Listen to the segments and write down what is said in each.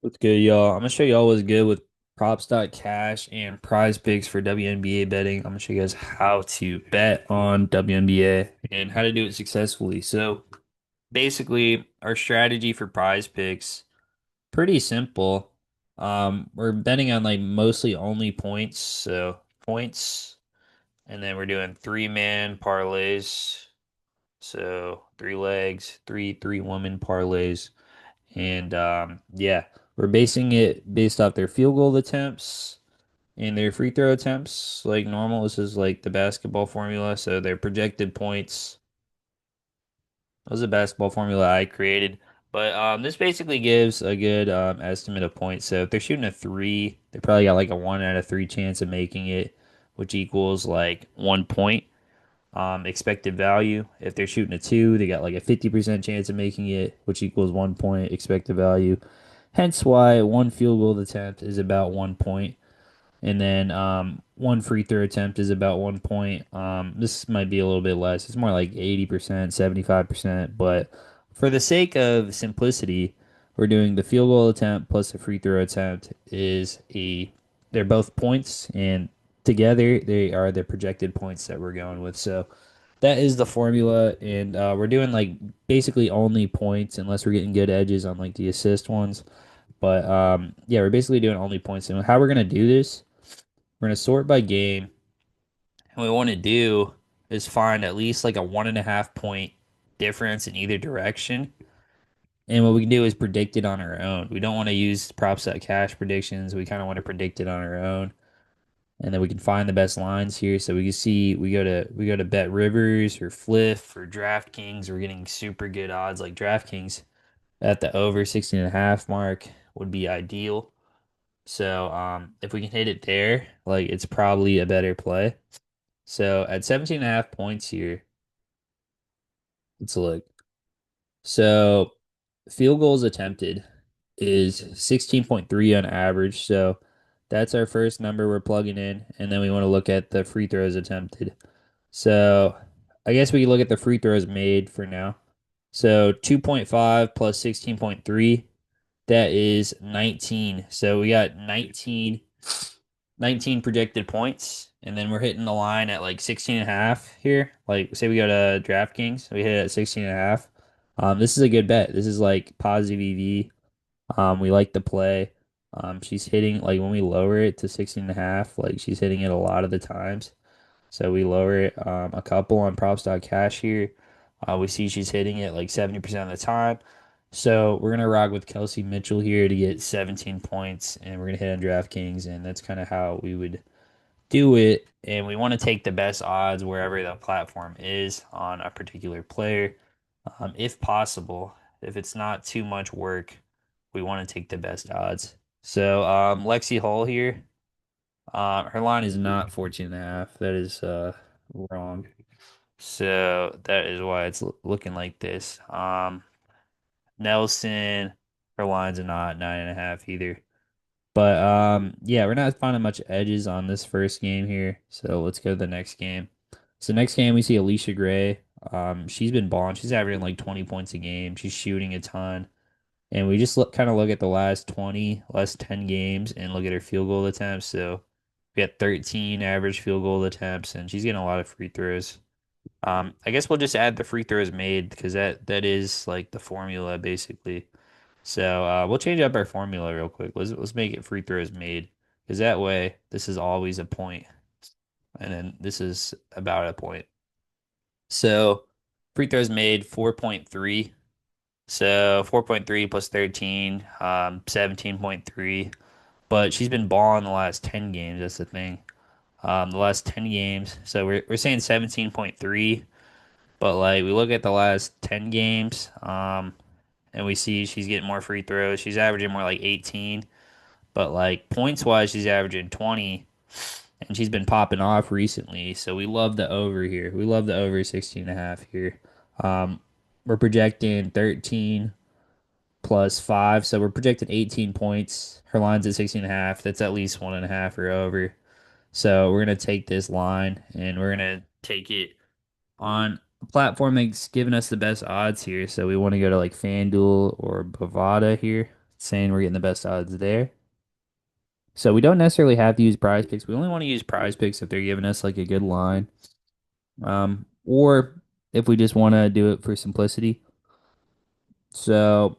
What's good, y'all? I'm gonna show y'all what's good with Props.Cash and prize picks for WNBA betting. I'm gonna show you guys how to bet on WNBA and how to do it successfully. So basically, our strategy for prize picks, pretty simple. We're betting on like mostly only points. So points, and then we're doing three-man parlays. So three legs, three woman parlays. And yeah, we're basing it based off their field goal attempts and their free throw attempts. Like normal, this is like the basketball formula. So their projected points. That was a basketball formula I created. But this basically gives a good estimate of points. So if they're shooting a three, they probably got like a 1 out of 3 chance of making it, which equals like 1 point expected value. If they're shooting a two, they got like a 50% chance of making it, which equals 1 point expected value. Hence why one field goal attempt is about 1 point. And then one free throw attempt is about 1 point. This might be a little bit less. It's more like 80%, 75%. But for the sake of simplicity, we're doing the field goal attempt plus the free throw attempt they're both points, and together they are the projected points that we're going with. So that is the formula, and we're doing like basically only points unless we're getting good edges on like the assist ones. But yeah, we're basically doing only points. And how we're gonna do this, we're gonna sort by game, and what we want to do is find at least like a 1.5 point difference in either direction. And what we can do is predict it on our own. We don't want to use props at cash predictions. We kind of want to predict it on our own. And then we can find the best lines here. So we can see we go to Bet Rivers or Fliff or DraftKings. We're getting super good odds like DraftKings at the over 16.5 mark would be ideal. So if we can hit it there, like it's probably a better play. So at 17.5 points here, let's look. So field goals attempted is 16.3 on average. So that's our first number we're plugging in. And then we want to look at the free throws attempted. So I guess we can look at the free throws made for now. So 2.5 plus 16.3, that is 19. So we got 19 projected points. And then we're hitting the line at like 16 and a half here. Like, say we go to DraftKings, we hit it at 16 and a half. This is a good bet. This is like positive EV. We like the play. She's hitting, like when we lower it to 16 and a half, like she's hitting it a lot of the times. So we lower it a couple on Props.Cash here. We see she's hitting it like 70% of the time. So we're gonna rock with Kelsey Mitchell here to get 17 points, and we're gonna hit on DraftKings, and that's kind of how we would do it. And we want to take the best odds wherever the platform is on a particular player, if possible. If it's not too much work, we want to take the best odds. So Lexi Hull here, her line is not 14 and a half. That is wrong. So that is why it's looking like this. Nelson, her lines are not 9.5 either. But yeah, we're not finding much edges on this first game here. So let's go to the next game. So next game we see Alicia Gray. She's been balling. She's averaging like 20 points a game. She's shooting a ton. And we just kind of look at the last 10 games and look at her field goal attempts. So we got 13 average field goal attempts, and she's getting a lot of free throws. I guess we'll just add the free throws made because that is like the formula basically. So we'll change up our formula real quick. Let's make it free throws made because that way this is always a point, and then this is about a point. So free throws made 4.3. So 4.3 plus 13, 17.3. But she's been balling the last 10 games. That's the thing. The last 10 games. So we're saying 17.3. But like we look at the last 10 games, and we see she's getting more free throws. She's averaging more like 18, but like points wise, she's averaging 20, and she's been popping off recently. So we love the over here. We love the over 16 and a half here. Um, we're projecting 13 plus 5, so we're projecting 18 points. Her line's at 16 and a half. That's at least 1.5 or over. So we're gonna take this line and we're gonna take it on a platform that's giving us the best odds here. So we want to go to like FanDuel or Bovada here. saying we're getting the best odds there. So we don't necessarily have to use prize picks. We only want to use prize picks if they're giving us like a good line. Or if we just want to do it for simplicity. So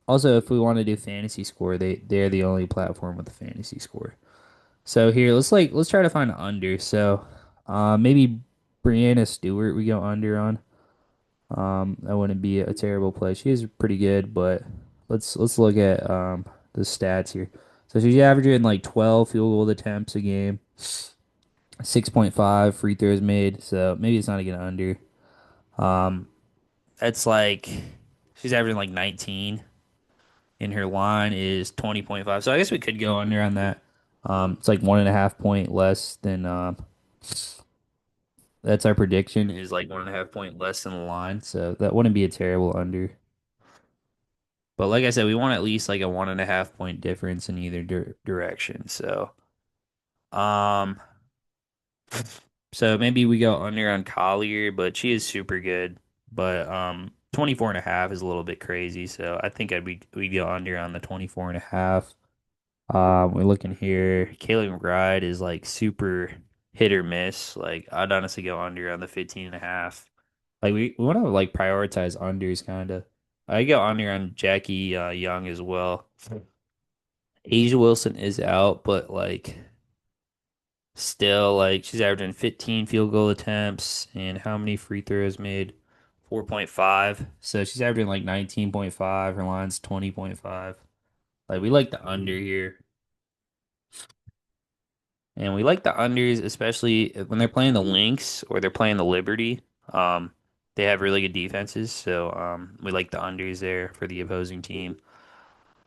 also if we want to do fantasy score, they're the only platform with a fantasy score. So here, let's try to find an under. So maybe Brianna Stewart we go under on. That wouldn't be a terrible play. She is pretty good, but let's look at the stats here. So she's averaging like 12 field goal attempts a game, 6.5 free throws made. So maybe it's not a get under. Um, that's like she's averaging like 19, and her line is 20.5. So I guess we could go under on that. It's like 1.5 point less than that's our prediction is like 1.5 point less than the line. So that wouldn't be a terrible under. But like I said, we want at least like a 1.5 point difference in either direction. Um, so maybe we go under on Collier, but she is super good. But 24.5 is a little bit crazy. So I think we go under on the 24.5. We're looking here. Kayla McBride is like super hit or miss. Like I'd honestly go under on the 15.5. Like we want to like prioritize unders kind of. I go under on Jackie Young as well. Asia Wilson is out, but like still like she's averaging 15 field goal attempts and how many free throws made? 4.5. So she's averaging like 19.5. Her line's 20.5. Like we like the under here. And we like the unders, especially when they're playing the Lynx or they're playing the Liberty. Um, they have really good defenses, so we like the unders there for the opposing team.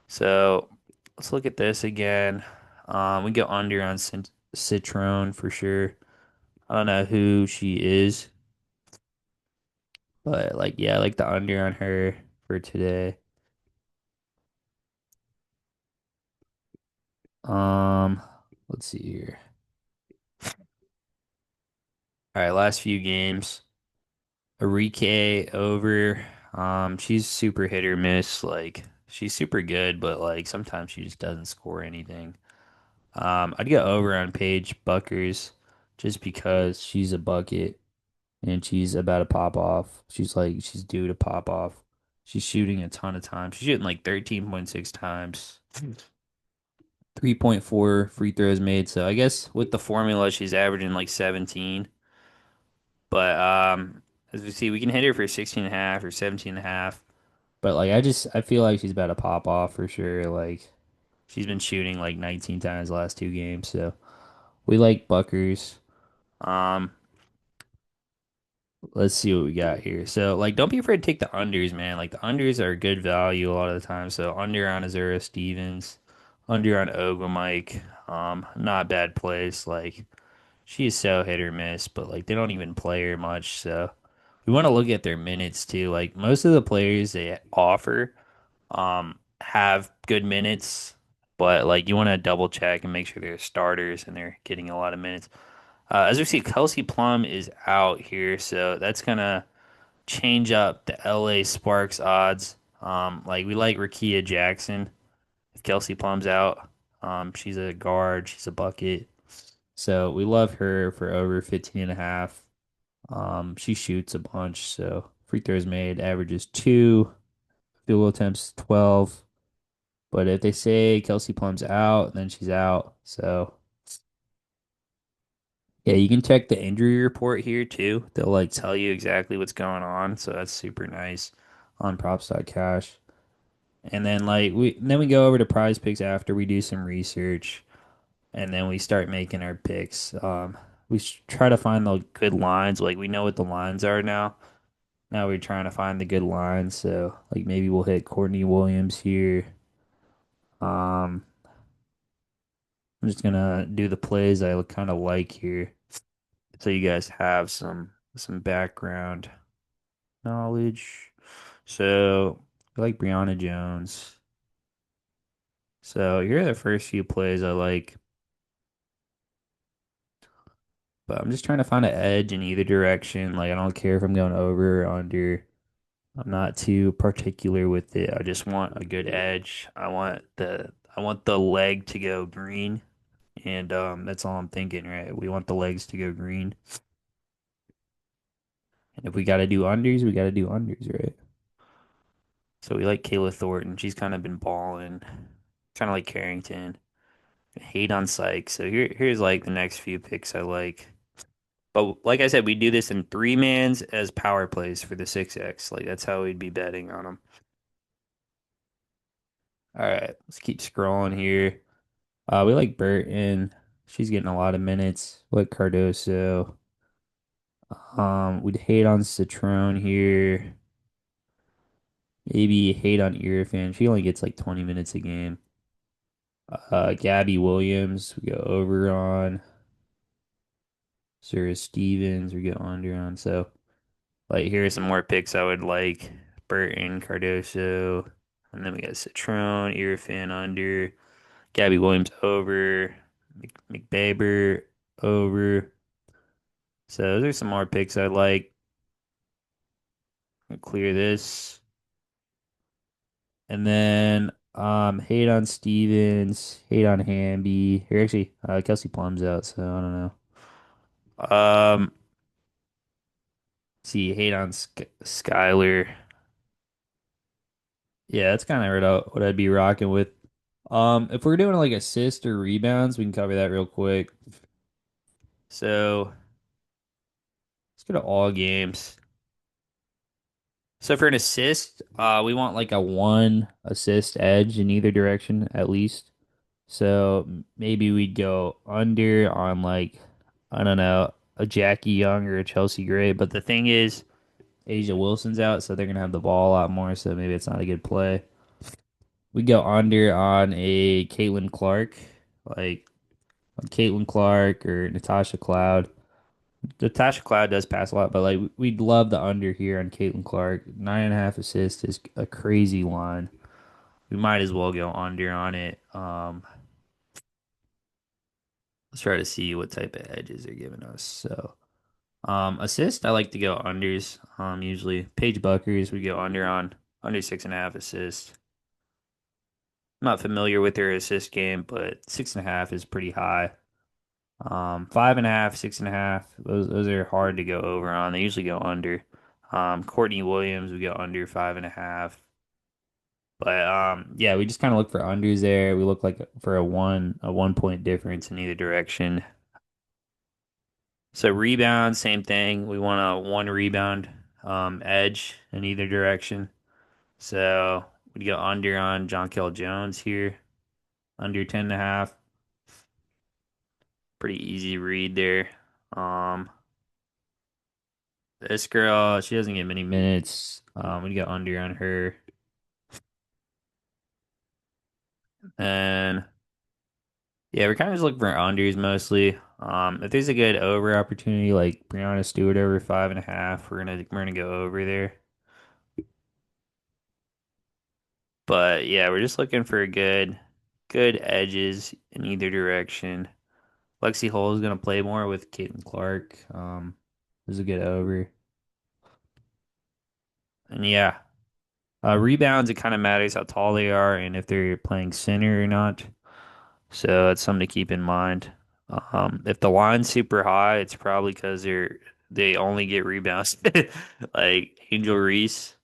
So let's look at this again. We go under on Citrone for sure. I don't know who she is, but like yeah, I like the under on her for today. Um, let's see here. All right, last few games. Arike over. She's super hit or miss. Like she's super good, but like sometimes she just doesn't score anything. I'd go over on Paige Buckers just because she's a bucket and she's about to pop off. She's due to pop off. She's shooting a ton of times. She's shooting like 13.6 times. 3.4 free throws made. So I guess with the formula, she's averaging like 17. But as we see, we can hit her for 16 and a half or 17 and a half. But like I feel like she's about to pop off for sure. Like she's been shooting like 19 times the last two games. So we like Buckers. Um, let's see what we got here. So like don't be afraid to take the unders, man. Like the unders are good value a lot of the time. So under on Azura Stevens, under on Oglemike. Not bad place. Like she is so hit or miss, but like they don't even play her much. So we want to look at their minutes too. Like most of the players they offer have good minutes, but like you want to double check and make sure they're starters and they're getting a lot of minutes. As we see, Kelsey Plum is out here, so that's gonna change up the LA Sparks odds. Like we like Rakia Jackson if Kelsey Plum's out. She's a guard, she's a bucket. So we love her for over 15 and a half. She shoots a bunch, so free throws made averages 2, field goal attempts 12. But if they say Kelsey Plum's out, then she's out. So yeah, you can check the injury report here too. They'll like tell you exactly what's going on. So that's super nice on Props.Cash. And then we go over to Prize Picks after we do some research and then we start making our picks. We try to find the good lines. Like we know what the lines are now. Now we're trying to find the good lines. So like maybe we'll hit Courtney Williams here. Um, I'm just gonna do the plays I kind of like here, so you guys have some background knowledge. So I like Brianna Jones. So here are the first few plays I like, but I'm just trying to find an edge in either direction. Like I don't care if I'm going over or under. I'm not too particular with it. I just want a good edge. I want the leg to go green, and that's all I'm thinking, right? We want the legs to go green. And if we got to do unders, we got to do unders, right? So we like Kayla Thornton. She's kind of been balling, kind of like Carrington. Hate on Sykes. So here's like the next few picks I like. But like I said, we do this in three mans as power plays for the 6X. Like that's how we'd be betting on them. All right, let's keep scrolling here. We like Burton. She's getting a lot of minutes. We like Cardoso. We'd hate on Citrone here. Maybe hate on Irfan. She only gets like 20 minutes a game. Gabby Williams, we go over on. Sarah Stevens, we go under on. So, like, here are some more picks I would like. Burton, Cardoso, and then we got Citrone, Irfan under, Gabby Williams over, McBaber over. So those are some more picks I'd like. Clear this. And then hate on Stevens, hate on Hamby. Here actually Kelsey Plum's out, so I don't know. See, hate on Skyler. Yeah, that's kind of what I'd be rocking with. If we're doing like assists or rebounds, we can cover that real quick. So let's go to all games. So for an assist, we want like a one assist edge in either direction at least. So maybe we'd go under on like, I don't know, a Jackie Young or a Chelsea Gray. But the thing is, Asia Wilson's out, so they're gonna have the ball a lot more. So maybe it's not a good play. We go under on a Caitlin Clark, like on Caitlin Clark or Natasha Cloud. Natasha Cloud does pass a lot, but like we'd love the under here on Caitlin Clark. 9.5 assists is a crazy line. We might as well go under on it. Let's try to see what type of edges they're giving us. So, assist, I like to go unders. Usually Paige Buckers, we go under 6.5 assists. I'm not familiar with their assist game, but 6.5 is pretty high. 5.5, 6.5, those are hard to go over on. They usually go under. Courtney Williams, we go under 5.5. But yeah, we just kind of look for unders there. We look like for a 1 point difference in either direction. So rebound, same thing. We want a one rebound edge in either direction. So we go under on John Kell Jones here, under 10.5. Pretty easy read there. Um, this girl, she doesn't get many minutes. We go under on her. And yeah, we're kind of just looking for unders mostly. If there's a good over opportunity like Brianna Stewart over 5.5, we're gonna go over there. But yeah, we're just looking for good edges in either direction. Lexi Hole is gonna play more with Caitlin Clark. This is a good over. And yeah, rebounds, it kind of matters how tall they are and if they're playing center or not. So that's something to keep in mind. If the line's super high, it's probably because they only get rebounds. Like Angel Reese.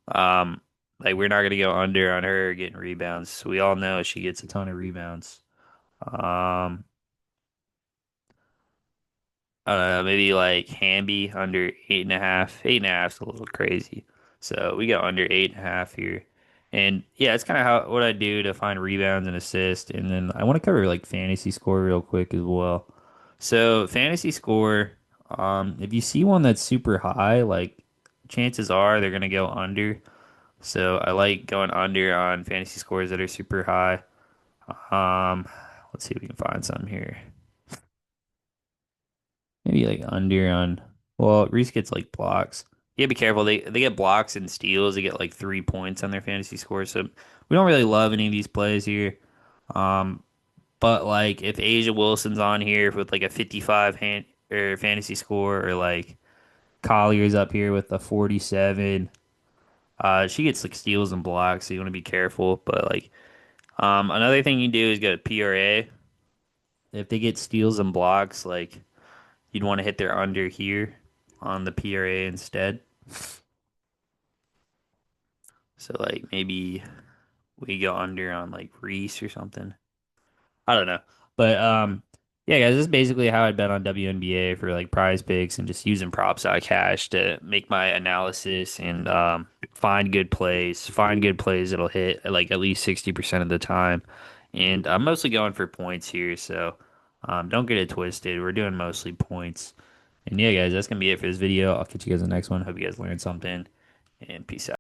Um, like we're not gonna go under on her getting rebounds. We all know she gets a ton of rebounds. Um, maybe like Hamby under 8.5. 8.5 is a little crazy. So we go under 8.5 here. And yeah, it's kind of how what I do to find rebounds and assists. And then I want to cover like fantasy score real quick as well. So fantasy score, if you see one that's super high, like chances are they're gonna go under. So I like going under on fantasy scores that are super high. Um, let's see if we can find some here. Maybe like under on. Well, Reese gets like blocks. You gotta be careful. They get blocks and steals. They get like 3 points on their fantasy score. So we don't really love any of these plays here. Um, but like if Asia Wilson's on here with like a 55 hand or fantasy score, or like Collier's up here with a 47. She gets like steals and blocks, so you want to be careful. But like, another thing you do is go to PRA. If they get steals and blocks, like you'd want to hit their under here on the PRA instead. So like maybe we go under on like Reese or something. I don't know. But yeah, guys, this is basically how I bet on WNBA for like prize picks and just using Props.Cash to make my analysis and find good plays that'll hit like at least 60% of the time. And I'm mostly going for points here, so don't get it twisted. We're doing mostly points. And yeah, guys, that's gonna be it for this video. I'll catch you guys in the next one. Hope you guys learned something and peace out.